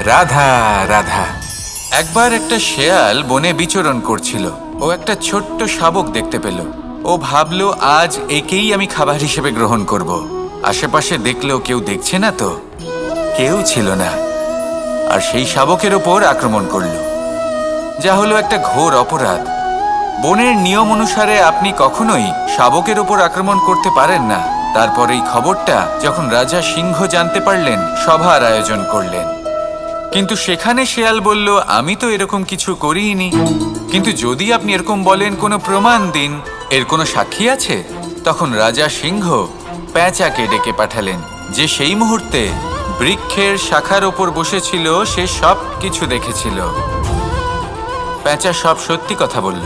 রাধা রাধা। একবার একটা শেয়াল বনে বিচরণ করছিল। ও একটা ছোট্ট শাবক দেখতে পেল। ও ভাবলো, আজ একেই আমি খাবার হিসেবে গ্রহণ করব। আশেপাশে দেখলো কেউ দেখছে না তো, কেউ ছিল না। আর সেই শাবকের ওপর আক্রমণ করলো, যা হলো একটা ঘোর অপরাধ। বনের নিয়ম অনুসারে আপনি কখনোই শাবকের ওপর আক্রমণ করতে পারেন না। তারপর এই খবরটা যখন রাজা সিংহ জানতে পারলেন, সভার আয়োজন করলেন। কিন্তু সেখানে শেয়াল বলল, আমি তো এরকম কিছু করিনি। কিন্তু যদি আপনি এরকম বলেন, কোনো প্রমাণ দিন, এর কোনো সাক্ষী আছে? তখন রাজা সিংহ পেঁচাকে ডেকে পাঠালেন, যে সেই মুহূর্তে বৃক্ষের শাখার ওপর বসেছিল। সে সব কিছু দেখেছিল। পেঁচা সব সত্যি কথা বলল,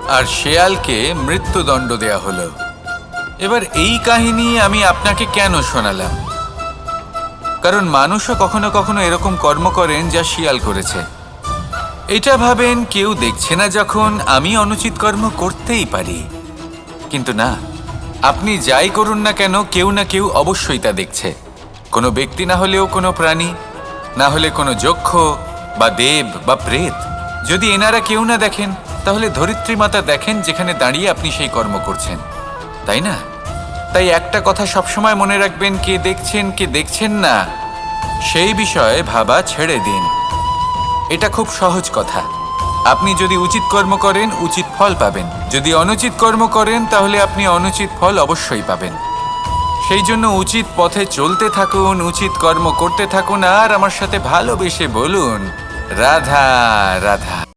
আর শেয়ালকে মৃত্যুদণ্ড দেয়া হলো। এবার এই কাহিনী আমি আপনাকে কেন শোনালাম? কারণ মানুষও কখনো কখনো এরকম কর্ম করেন যা শিয়াল করেছে। এটা ভাবেন কেউ দেখছে না, যখন আমি অনুচিত কর্ম করতেই পারি। কিন্তু না, আপনি যাই করুন না কেন, কেউ না কেউ অবশ্যই তা দেখছে। কোনো ব্যক্তি না হলেও কোনো প্রাণী, না হলে কোনো যক্ষ বা দেব বা প্রেত। যদি এনারা কেউ না দেখেন, তাহলে ধরিত্রী মাতা দেখেন, যেখানে দাঁড়িয়ে আপনি সেই কর্ম করছেন, তাই না? তাই একটা কথা সবসময় মনে রাখবেন, কে দেখছেন কে দেখছেন না সেই বিষয়ে ভাবা ছেড়ে দিন। এটা খুব সহজ কথা। আপনি যদি উচিত কর্ম করেন, উচিত ফল পাবেন। যদি অনুচিত কর্ম করেন, তাহলে আপনি অনুচিত ফল অবশ্যই পাবেন। সেই জন্য উচিত পথে চলতে থাকুন, উচিত কর্ম করতে থাকুন, আর আমার সাথে ভালোবেসে বলুন, রাধা রাধা।